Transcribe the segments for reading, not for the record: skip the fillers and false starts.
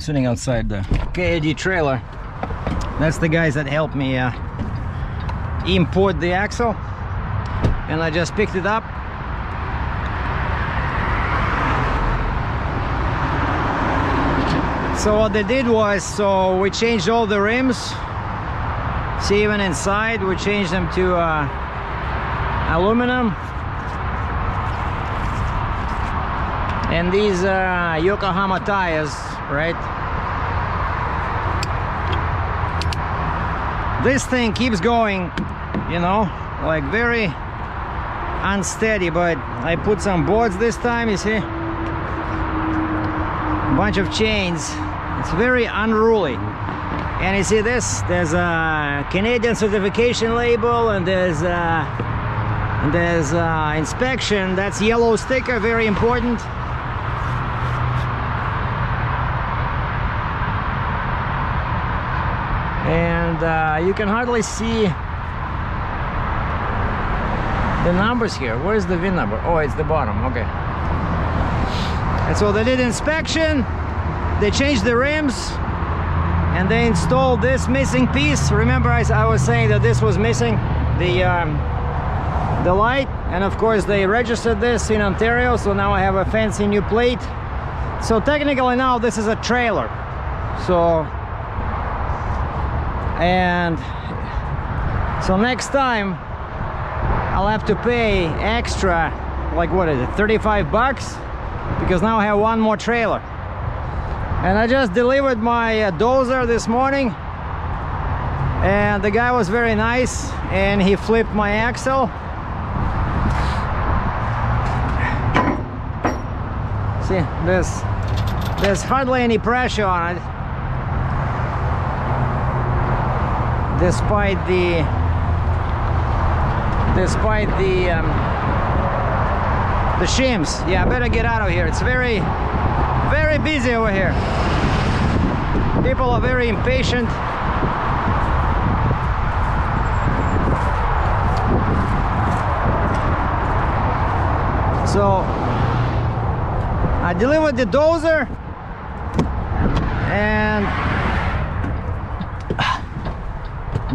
sitting outside the KAD trailer. That's the guys that helped me import the axle, and I just picked it up. So what they did was, so we changed all the rims. See, even inside we changed them to aluminum. And these Yokohama tires, right? This thing keeps going, you know, like very unsteady, but I put some boards this time, you see? A bunch of chains. It's very unruly. And you see this? There's a Canadian certification label, and there's inspection. That's yellow sticker, very important. And you can hardly see the numbers here. Where's the VIN number? Oh, it's the bottom. Okay. And so they did inspection, they changed the rims, and they installed this missing piece. Remember, I was saying that this was missing, the light, and of course they registered this in Ontario, so now I have a fancy new plate. So technically now this is a trailer. So, and so next time I'll have to pay extra, like what is it, 35 bucks? Because now I have one more trailer. And I just delivered my dozer this morning, and the guy was very nice, and he flipped my axle. See, there's hardly any pressure on it, despite the shims. Yeah, I better get out of here. It's very busy over here. People are very impatient. So I delivered the dozer, and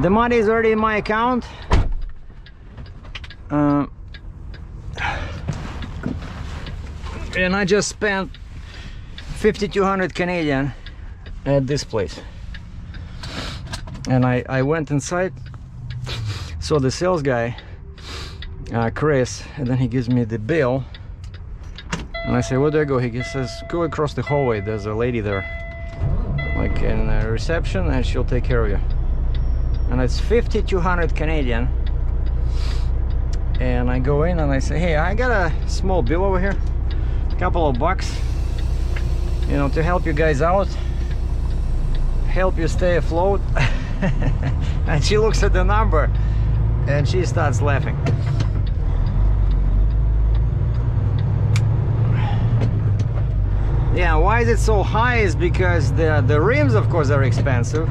the money is already in my account. And I just spent 5,200 Canadian at this place. And I went inside, saw the sales guy, Chris, and then he gives me the bill. And I say, where do I go? He says, go across the hallway, there's a lady there, like in reception, and she'll take care of you. And it's 5,200 Canadian. And I go in and I say, hey, I got a small bill over here, a couple of bucks, you know, to help you guys out, help you stay afloat. And she looks at the number and she starts laughing. Yeah, why is it so high is because the rims, of course, are expensive.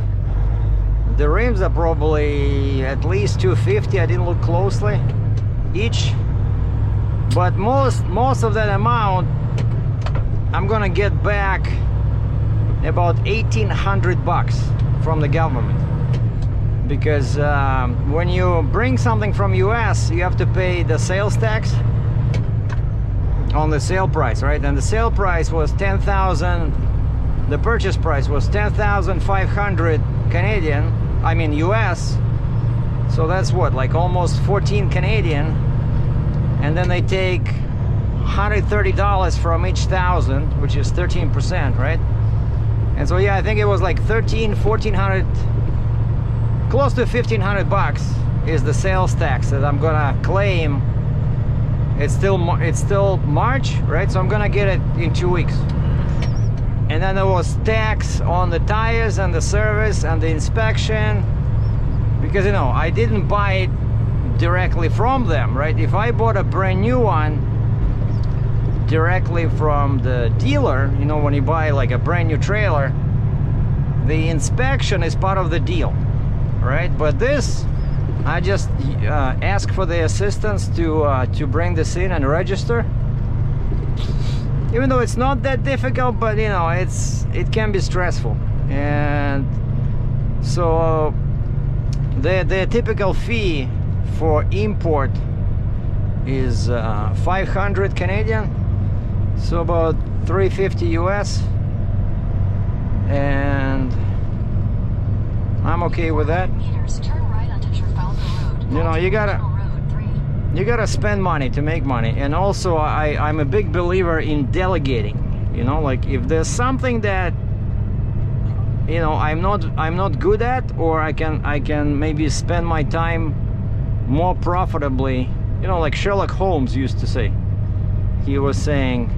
The rims are probably at least 250. I didn't look closely each, but most of that amount I'm gonna get back about 1,800 bucks from the government, because when you bring something from US, you have to pay the sales tax on the sale price, right? And the sale price was 10,000. The purchase price was 10,500 Canadian, I mean US. So that's what, like almost 14 Canadian. And then they take $130 from each thousand, which is 13%, right? And so yeah, I think it was like 1,400, close to 1,500 bucks is the sales tax that I'm gonna claim. It's still March, right? So I'm gonna get it in 2 weeks. And then there was tax on the tires and the service and the inspection, because, you know, I didn't buy it directly from them, right? If I bought a brand new one directly from the dealer, you know, when you buy like a brand new trailer, the inspection is part of the deal, right? But this, I just ask for the assistance to bring this in and register. even though it's not that difficult, but you know, it can be stressful. And so the typical fee for import is 500 Canadian, so about 350 US, and I'm okay with that. You know, you gotta spend money to make money. And also I'm a big believer in delegating. You know, like if there's something that, you know, I'm not good at, or I can maybe spend my time more profitably. You know, like Sherlock Holmes used to say. He was saying,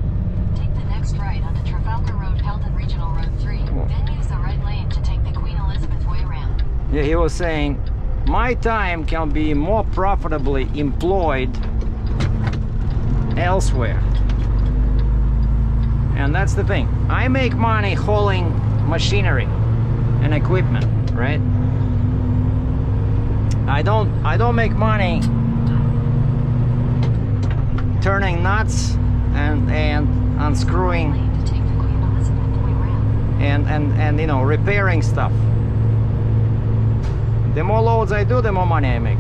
take the next right onto Trafalgar Road, Halton Regional Road 3. Then use the right lane to take the Queen Elizabeth Way round. Yeah, he was saying, my time can be more profitably employed elsewhere. And that's the thing. I make money hauling machinery and equipment, right? I don't make money turning nuts and unscrewing and you know, repairing stuff. The more loads I do, the more money I make.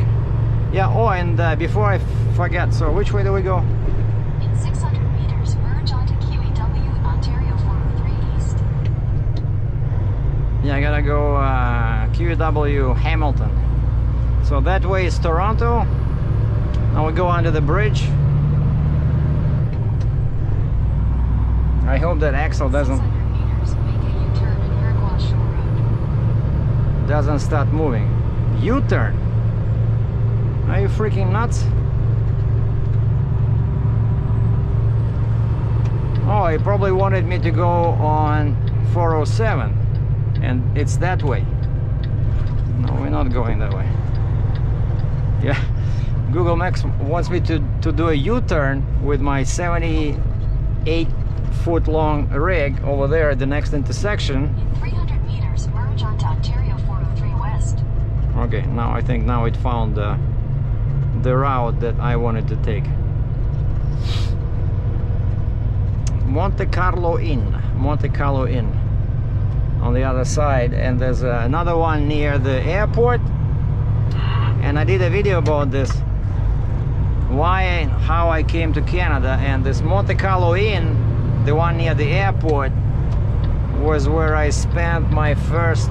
Yeah, oh, and before I forget, so which way do we go? In 600 meters, merge onto QEW, Ontario 403 East. Yeah, I gotta go QEW Hamilton. So that way is Toronto. Now we go under the bridge. I hope that axle doesn't start moving. U-turn? Are you freaking nuts? Oh, he probably wanted me to go on 407, and it's that way. No, we're not going that way. Yeah, Google Maps wants me to do a U-turn with my 78-foot long rig over there at the next intersection. In 300 meters, merge onto Ontario 403 West. Okay, now I think now it found the route that I wanted to take. Monte Carlo Inn on the other side, and there's another one near the airport. And I did a video about this, why and how I came to Canada. And this Monte Carlo Inn, the one near the airport, was where I spent my first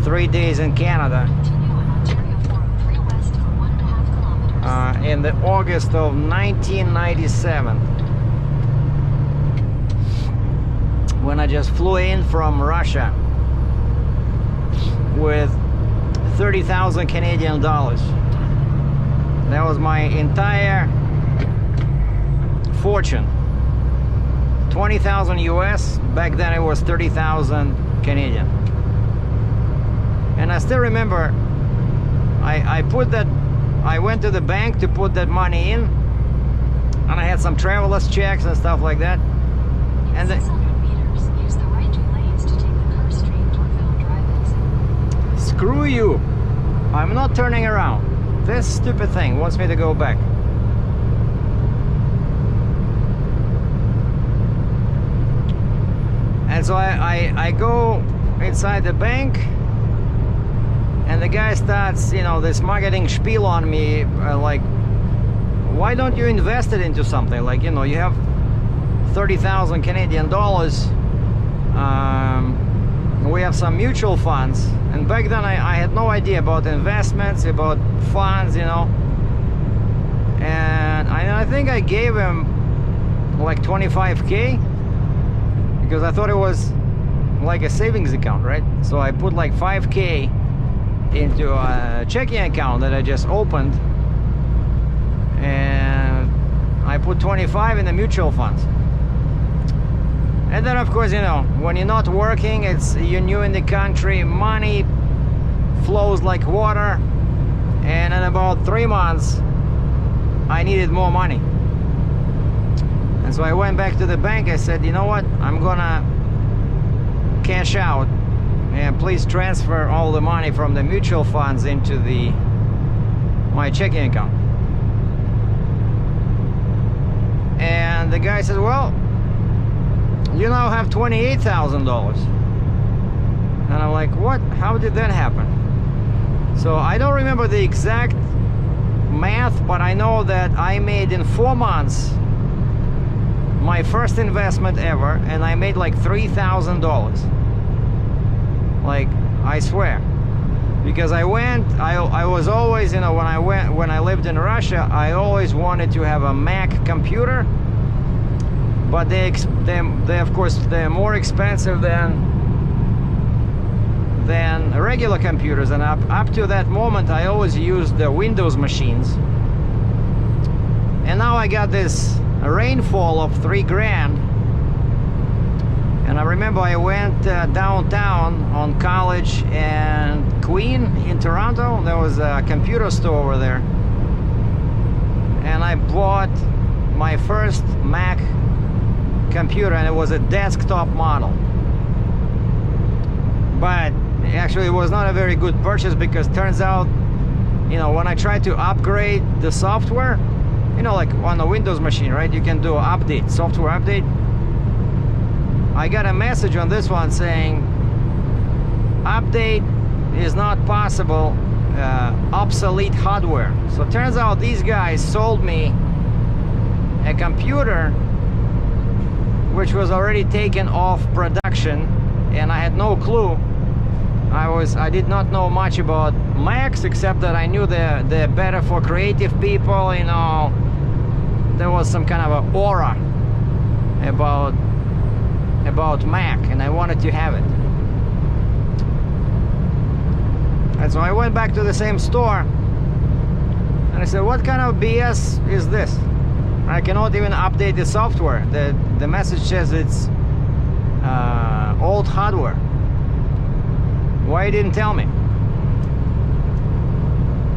3 days in Canada in the August of 1997, when I just flew in from Russia with 30,000 Canadian dollars. That was my entire fortune. 20,000 US. Back then it was 30,000 Canadian. And I still remember I went to the bank to put that money in, and I had some traveler's checks and stuff like that. And the, 600 meters, use the right two lanes to take the Kerr Street Dorville Drive exit. screw you, I'm not turning around. This stupid thing wants me to go back. And so I go inside the bank, and the guy starts, you know, this marketing spiel on me, like, why don't you invest it into something? Like, you know, you have 30,000 Canadian dollars. We have some mutual funds. And back then I had no idea about investments, about funds, you know. And I think I gave him like 25K, because I thought it was like a savings account, right? So I put like 5K into a checking account that I just opened, and I put 25 in the mutual funds. And then of course, you know, when you're not working, you're new in the country, money flows like water, and in about 3 months I needed more money. And so I went back to the bank. I said, you know what, I'm gonna cash out, and please transfer all the money from the mutual funds into my checking account. And the guy said, well, you now have $28,000. And I'm like, what? How did that happen? So I don't remember the exact math, but I know that I made in 4 months my first investment ever, and I made like $3,000. Like, I swear. Because I was always, you know, when I lived in Russia, I always wanted to have a Mac computer, but they of course, they're more expensive than regular computers, and up to that moment I always used the Windows machines. And now I got this rainfall of $3,000, and I remember I went downtown on College and Queen in Toronto. There was a computer store over there, and I bought my first Mac computer, and it was a desktop model. But actually it was not a very good purchase, because turns out, you know, when I tried to upgrade the software, you know, like on a Windows machine, right, you can do an update, software update. I got a message on this one saying update is not possible, obsolete hardware. So it turns out these guys sold me a computer which was already taken off production, and I had no clue. I did not know much about Macs, except that I knew they're better for creative people, you know. There was some kind of an aura about Mac, and I wanted to have it. And so I went back to the same store, and I said, what kind of BS is this? I cannot even update the software. The message says it's old hardware. Why you didn't tell me?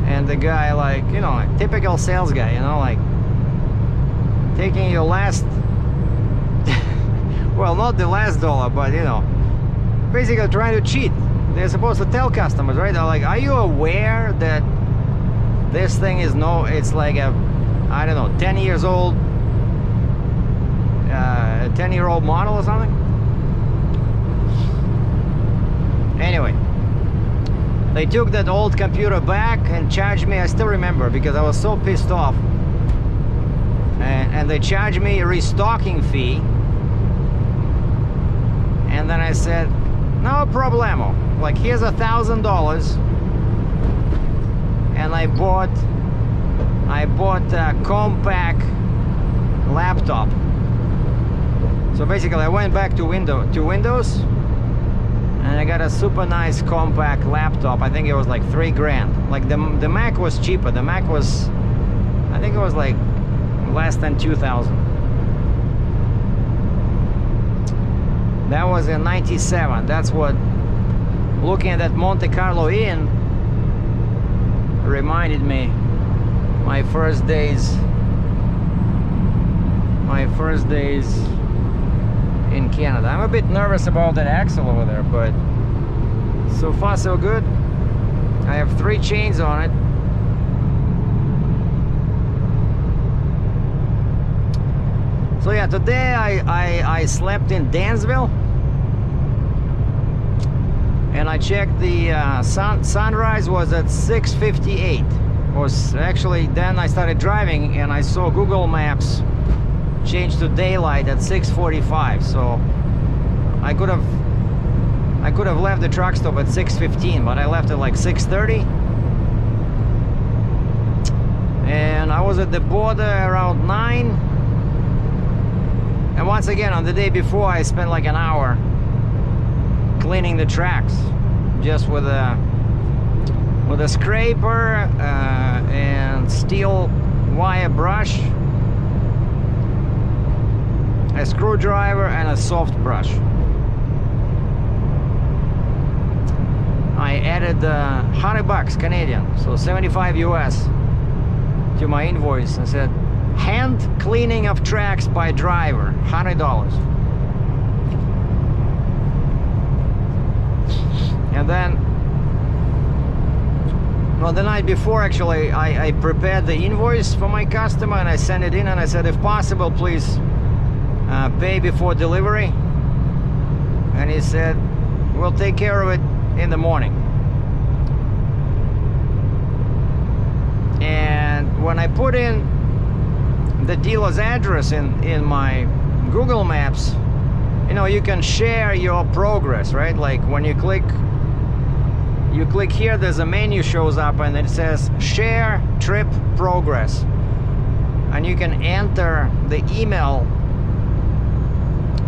And the guy, like, you know, a typical sales guy, you know, like taking your last well, not the last dollar, but, you know, basically trying to cheat. They're supposed to tell customers, right? They're like, are you aware that this thing is it's like a, I don't know, 10 years old, 10-year-old model or something? Anyway, they took that old computer back and charged me, I still remember, because I was so pissed off. And they charged me a restocking fee. And then I said, no problemo. Like, here's $1,000. And I bought a compact laptop. So basically I went back to Windows, and I got a super nice compact laptop. I think it was like $3,000. Like the Mac was cheaper. The Mac was, I think it was like less than 2,000. That was in '97. That's what, looking at that Monte Carlo Inn reminded me my first days in Canada. I'm a bit nervous about that axle over there, but so far so good. I have 3 chains on it. So yeah, today I slept in Dansville, and I checked the sunrise was at 6:58. Was actually, then I started driving and I saw Google Maps change to daylight at 6:45. So I could have left the truck stop at 6:15, but I left at like 6:30. And I was at the border around 9. And once again, on the day before, I spent like an hour cleaning the tracks, just with a scraper and steel wire brush, a screwdriver, and a soft brush. I added $100 Canadian, so 75 US, to my invoice, and said, hand cleaning of tracks by driver, $100. And then, well, the night before, actually, I prepared the invoice for my customer, and I sent it in, and I said, if possible, please pay before delivery. and he said, we'll take care of it in the morning. And when I put in the dealer's address in my Google Maps, you know, you can share your progress, right? Like when you click here, there's a menu shows up and it says share trip progress, and you can enter the email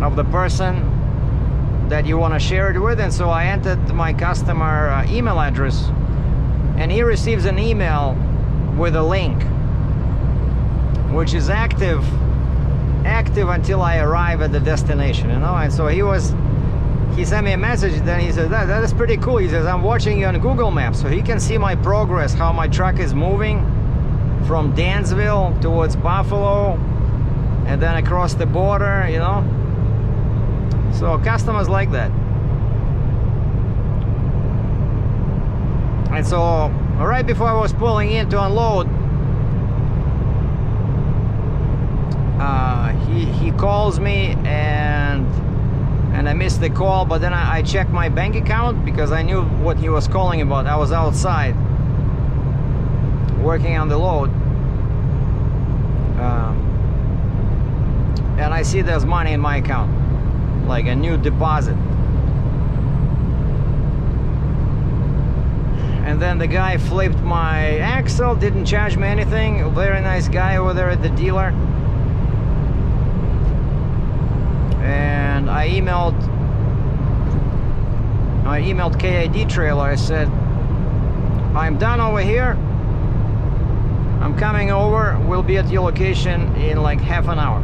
of the person that you want to share it with. And so I entered my customer email address, and he receives an email with a link which is active until I arrive at the destination, you know. And so he sent me a message, then he says, that is pretty cool. He says, I'm watching you on Google Maps, so he can see my progress, how my truck is moving from Dansville towards Buffalo and then across the border, you know. So customers like that. And so right before I was pulling in to unload, he calls me, and I missed the call, but then I checked my bank account because I knew what he was calling about. I was outside working on the load, and I see there's money in my account, like a new deposit. And then the guy flipped my axle, didn't charge me anything. A very nice guy over there at the dealer. And I emailed KID trailer. I said, I'm done over here, I'm coming over, we'll be at your location in like half an hour.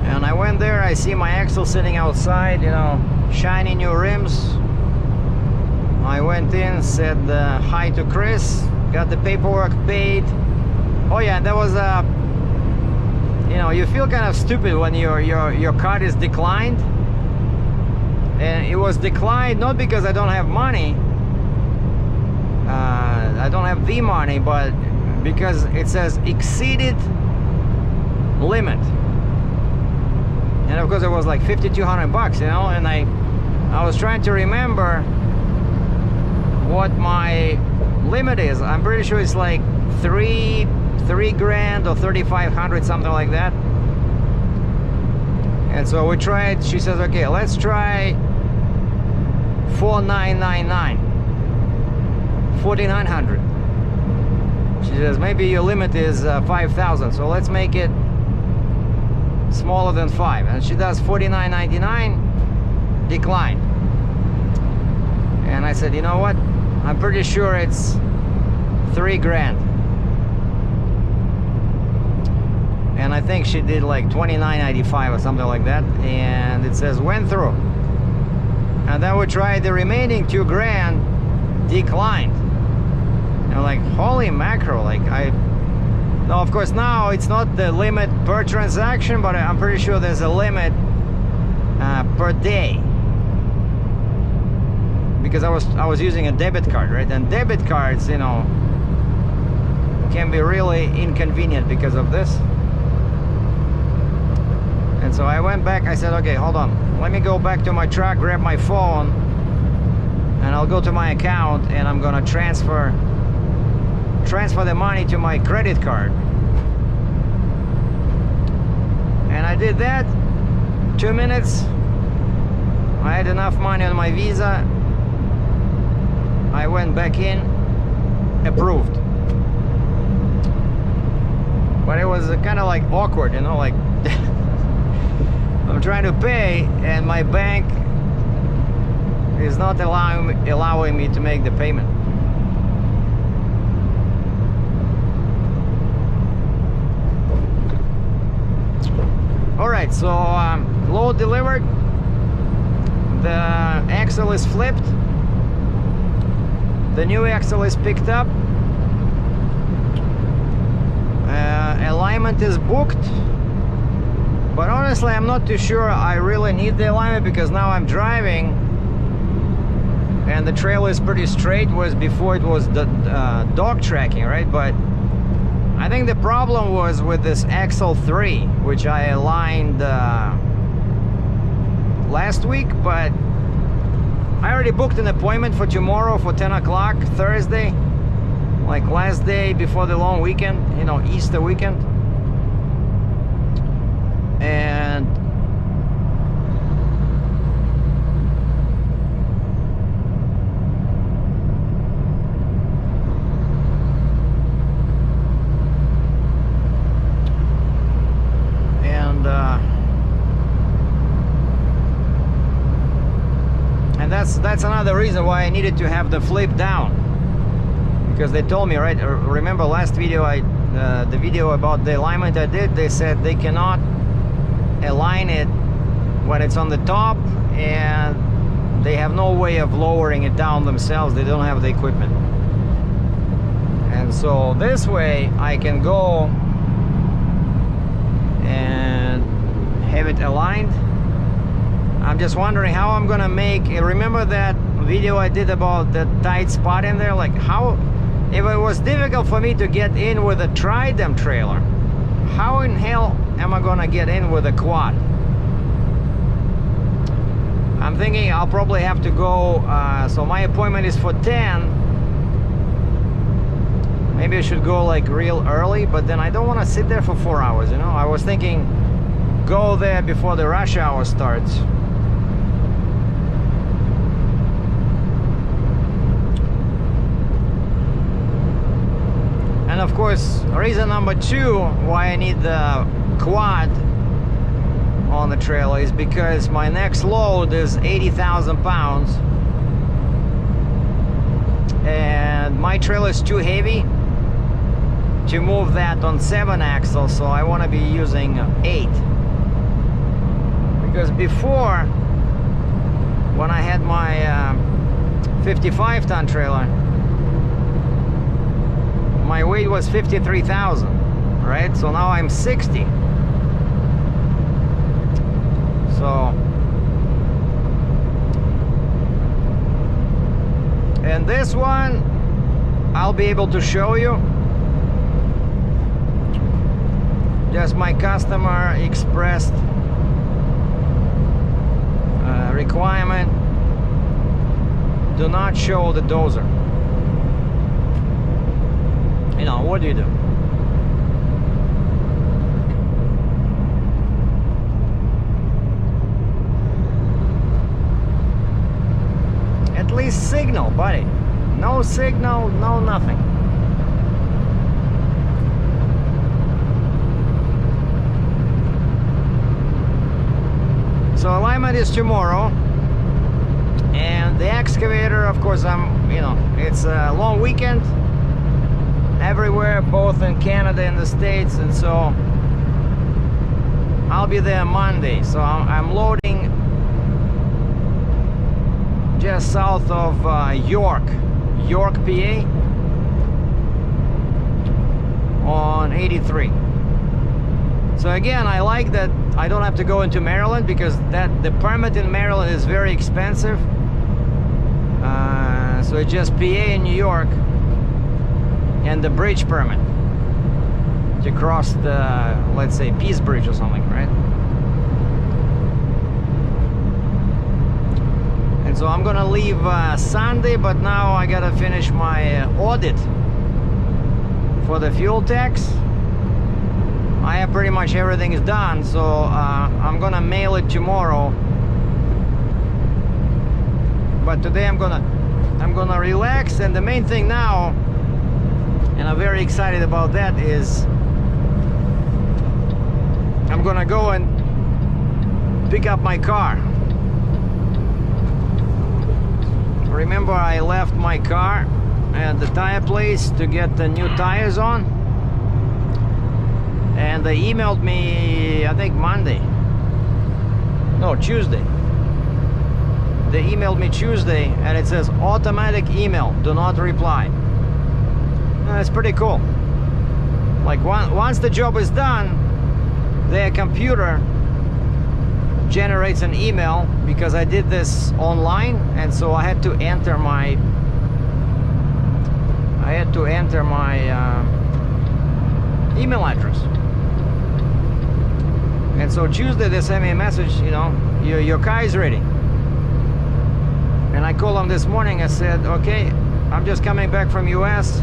And I went there, I see my axle sitting outside, you know, shiny new rims. I went in, said hi to Chris, got the paperwork paid. Oh yeah, that was you know, you feel kind of stupid when your card is declined. And it was declined not because I don't have money, I don't have the money, but because it says exceeded limit. And of course it was like $5,200, you know, and I was trying to remember what my limit is. I'm pretty sure it's like three grand or 3,500, something like that. And so we tried, she says, okay, let's try 4,999, 4,900. She says, maybe your limit is 5,000, so let's make it smaller than 5. And she does 49.99, decline. And I said, you know what, I'm pretty sure it's 3 grand. And I think she did like 29.95 or something like that, and it says went through. And then we tried the remaining 2 grand, declined. And I'm like, holy mackerel, like no, of course now it's not the limit per transaction, but I'm pretty sure there's a limit per day, because I was using a debit card, right? And debit cards, you know, can be really inconvenient because of this. And so I went back, I said, okay, hold on, let me go back to my truck, grab my phone, and I'll go to my account, and I'm gonna transfer the money to my credit card. And I did that. 2 minutes, I had enough money on my Visa. I went back in, approved. But it was kind of like awkward, you know, like I'm trying to pay and my bank is not allowing me to make the payment. Alright, so load delivered, the axle is flipped, the new axle is picked up, alignment is booked, but honestly I'm not too sure I really need the alignment, because now I'm driving and the trail is pretty straight, whereas before it was the dog tracking, right? But I think the problem was with this XL3, which I aligned last week, but I already booked an appointment for tomorrow for 10 o'clock, Thursday, like last day before the long weekend, you know, Easter weekend. And that's another reason why I needed to have the flip down, because they told me, right, remember last video, the video about the alignment I did, they said they cannot align it when it's on the top, and they have no way of lowering it down themselves. They don't have the equipment. And so this way I can go and have it aligned. I'm just wondering how I'm gonna make, remember that video I did about the tight spot in there? Like, how, if it was difficult for me to get in with a Tridem trailer, how in hell am I gonna get in with a quad? I'm thinking I'll probably have to go, so my appointment is for 10. Maybe I should go like real early, but then I don't want to sit there for 4 hours, you know? I was thinking go there before the rush hour starts. And of course, reason number 2 why I need the quad on the trailer is because my next load is 80,000 pounds. And my trailer is too heavy to move that on 7 axles, so I want to be using 8. Because before, when I had my 55-ton trailer, my weight was 53,000, right? So now I'm 60. So, and this one I'll be able to show you. Just my customer expressed requirement: do not show the dozer. You know, what do you do? At least signal, buddy. No signal, no nothing. So alignment is tomorrow, and the excavator, of course, it's a long weekend everywhere, both in Canada and the States, and so I'll be there Monday. So I'm loading just south of York, PA, on 83. So again, I like that I don't have to go into Maryland, because the permit in Maryland is very expensive. So it's just PA in New York, and the bridge permit to cross the, let's say, Peace Bridge or something, right? And so I'm gonna leave Sunday, but now I gotta finish my audit for the fuel tax. I have pretty much everything is done, so I'm gonna mail it tomorrow. But today I'm gonna relax, and the main thing now, and I'm very excited about that, is I'm gonna go and pick up my car. Remember, I left my car at the tire place to get the new tires on, and they emailed me, I think Tuesday. They emailed me Tuesday, and it says automatic email, do not reply. It's pretty cool. Like, once the job is done, their computer generates an email, because I did this online, and so I had to enter my email address. And so Tuesday they sent me a message, you know, your car is ready. And I called them this morning. I said, okay, I'm just coming back from US.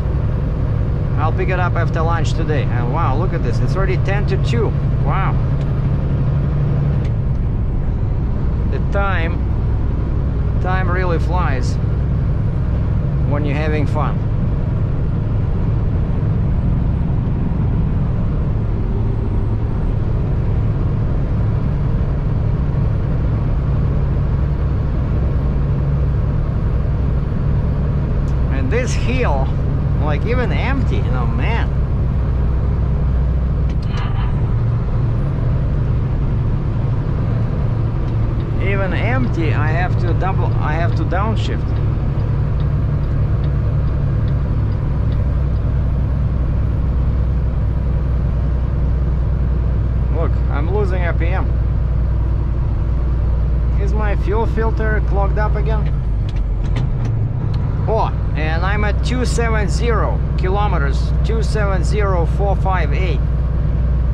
I'll pick it up after lunch today. And wow, look at this. It's already 10 to 2. Wow. The time really flies when you're having fun. And this hill, like even empty, you know, man. Even empty, I have to downshift. Look, I'm losing RPM. Is my fuel filter clogged up again? Oh, and I'm at 270 kilometers, 270,458.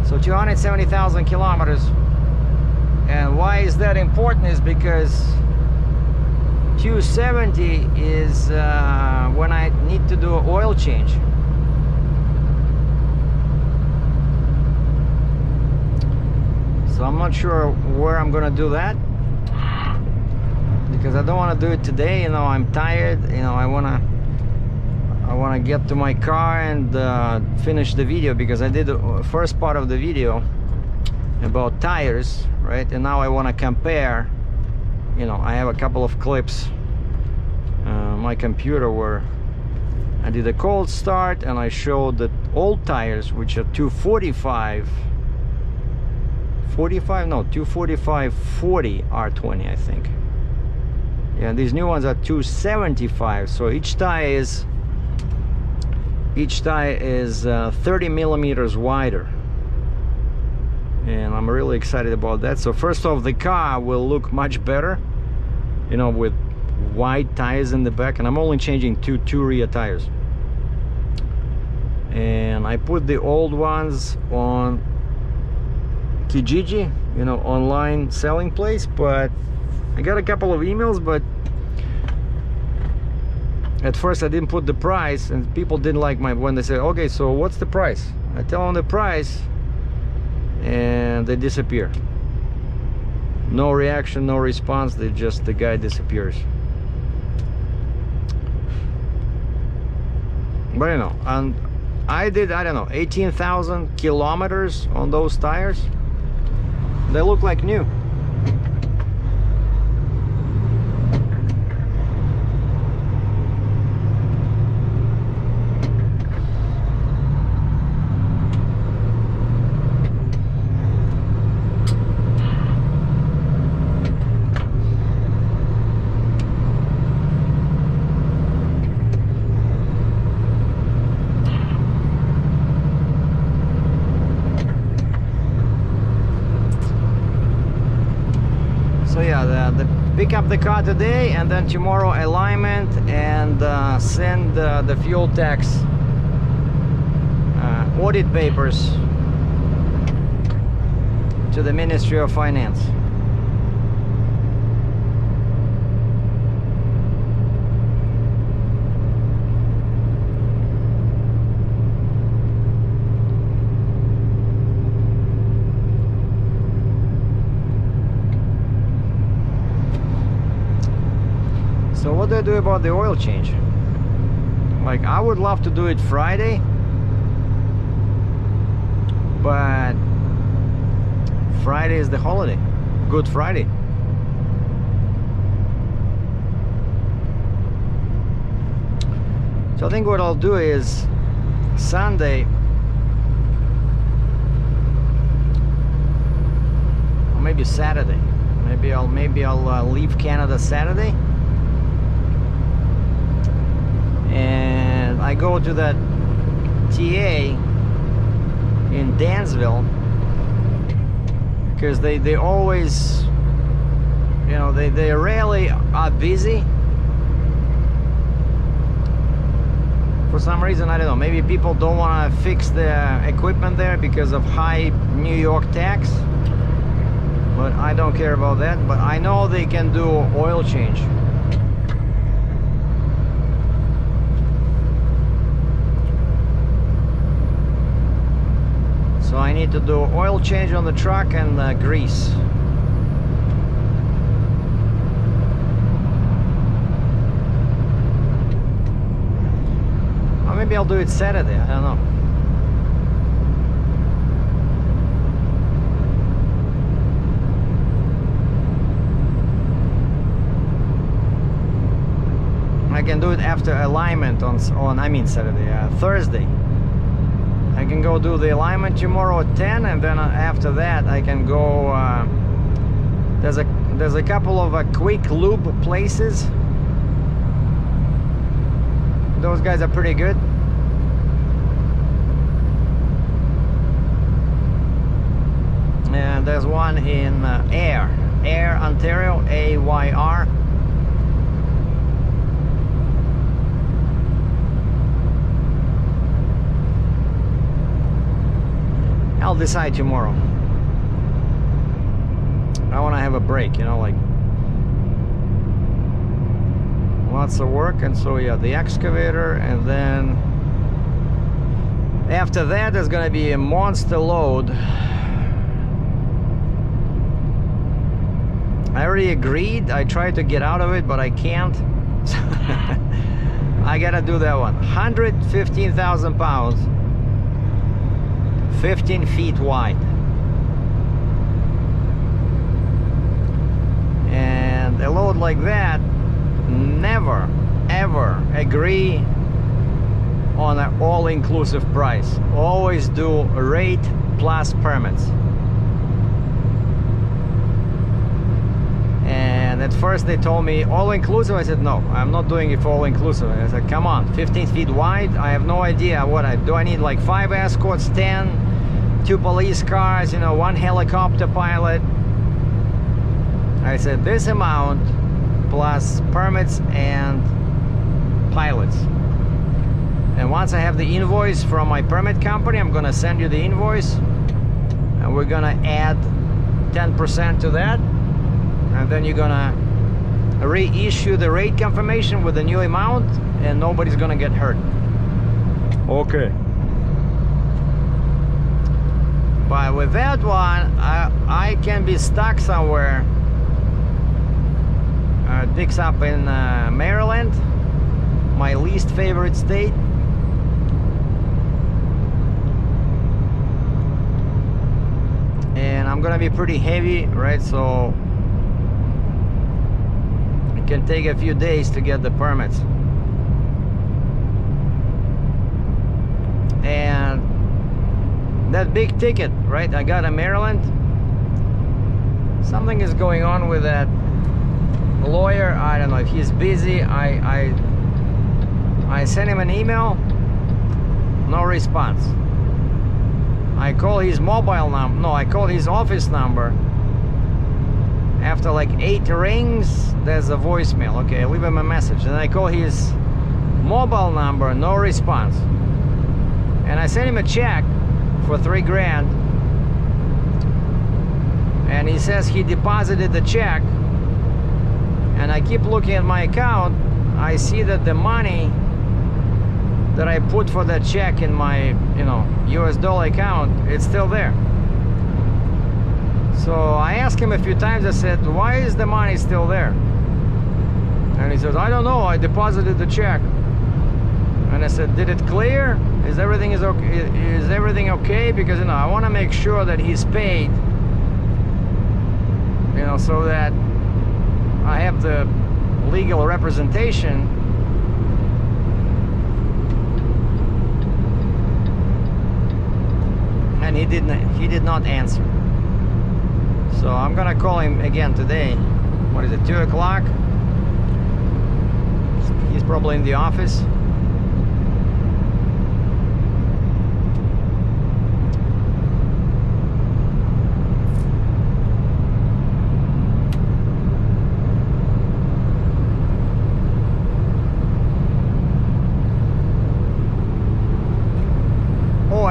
So 270,000 kilometers. And why is that important is because 270 is when I need to do an oil change. So I'm not sure where I'm gonna do that, because I don't want to do it today. You know, I'm tired. You know, I wanna get to my car and finish the video, because I did the first part of the video about tires, right? And now I want to compare. You know, I have a couple of clips on my computer where I did a cold start and I showed the old tires, which are 245 40 R20, I think. Yeah, these new ones are 275. So each tire is 30 millimeters wider. And I'm really excited about that. So first off, the car will look much better, you know, with wide tires in the back. And I'm only changing two rear tires. And I put the old ones on Kijiji, you know, online selling place. But I got a couple of emails, but at first I didn't put the price, and people didn't like when they say, okay, so what's the price? I tell them the price, and they disappear. No reaction, no response. The guy disappears. But you know, and I did, I don't know, 18,000 kilometers on those tires. They look like new. So yeah, pick up the car today, and then tomorrow alignment, and send the fuel tax audit papers to the Ministry of Finance. So what do I do about the oil change? Like, I would love to do it Friday, but Friday is the holiday, Good Friday. So I think what I'll do is Sunday, or maybe Saturday. Maybe I'll leave Canada Saturday, and I go to that TA in Dansville, because they always, you know, they rarely are busy. For some reason, I don't know, maybe people don't want to fix the equipment there because of high New York tax. But I don't care about that. But I know they can do oil change. So I need to do oil change on the truck and grease. Or maybe I'll do it Saturday, I don't know. I can do it after alignment on Saturday, Thursday. I can go do the alignment tomorrow at 10, and then after that I can go. There's a couple of quick lube places. Those guys are pretty good. And there's one in Ayr, Ontario, AYR. I'll decide tomorrow. I want to have a break, you know, like lots of work. And so yeah, the excavator, and then after that there's gonna be a monster load. I already agreed. I tried to get out of it, but I can't. I gotta do that one. 115,000 pounds, 15 feet wide. And a load like that, never ever agree on an all-inclusive price. Always do rate plus permits. And at first they told me all-inclusive. I said no, I'm not doing it for all-inclusive. I said come on, 15 feet wide, I have no idea what I do. I need like 5 escorts, 10, 2 police cars, you know, 1 helicopter pilot. I said this amount plus permits and pilots. And once I have the invoice from my permit company, I'm gonna send you the invoice, and we're gonna add 10% to that, and then you're gonna reissue the rate confirmation with the new amount, and nobody's gonna get hurt. Okay. But with that one, I can be stuck somewhere. Digs up in Maryland, my least favorite state. And I'm gonna be pretty heavy, right? So it can take a few days to get the permits. And that big ticket, right? I got in Maryland. Something is going on with that lawyer. I don't know if he's busy. I sent him an email, no response. I call his mobile number, no, I call his office number. After like 8 rings, there's a voicemail. Okay, I leave him a message. And I call his mobile number, no response. And I sent him a check for $3,000. And he says he deposited the check. And I keep looking at my account. I see that the money that I put for that check in my, you know, US dollar account, it's still there. So I asked him a few times. I said, why is the money still there? And he says, I don't know, I deposited the check. And I said, did it clear? Is everything okay? Is everything okay? Because, you know, I want to make sure that he's paid, you know, so that I have the legal representation. And he did not answer. So I'm gonna call him again today. What is it, 2 o'clock? He's probably in the office.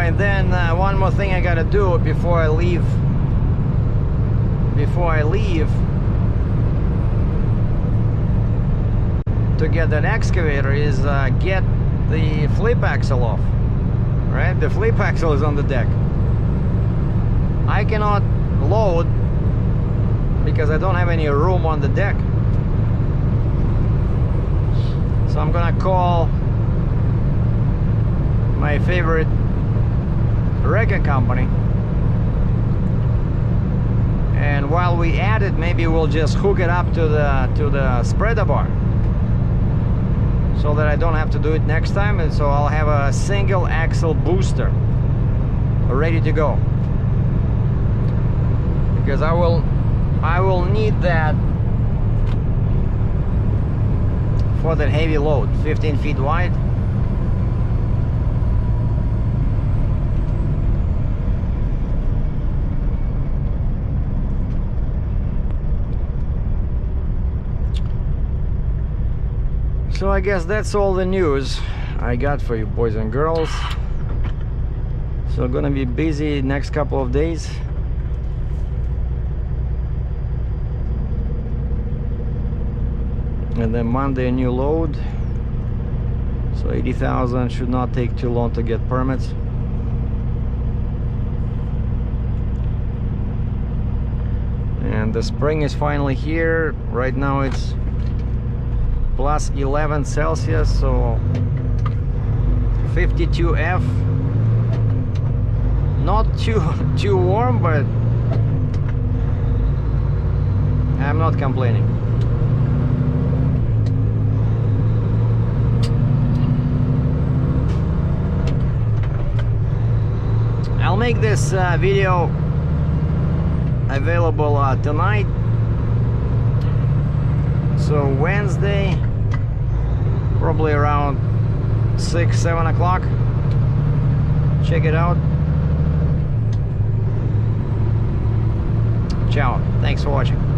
and then one more thing I gotta do before I leave. To get that excavator is get the flip axle off. Right, the flip axle is on the deck. I cannot load because I don't have any room on the deck. So I'm gonna call my favorite wrecking company, and while we add it, maybe we'll just hook it up to the spreader bar, so that I don't have to do it next time, and so I'll have a single axle booster ready to go, because I will need that for that heavy load, 15 feet wide. So I guess that's all the news I got for you, boys and girls. So gonna be busy next couple of days. And then Monday a new load. So 80,000 should not take too long to get permits. And the spring is finally here. Right now it's plus 11 Celsius, so 52 F. Not too warm, but I'm not complaining. I'll make this video available tonight. So Wednesday, probably around 6-7 o'clock. Check it out. Ciao. Thanks for watching.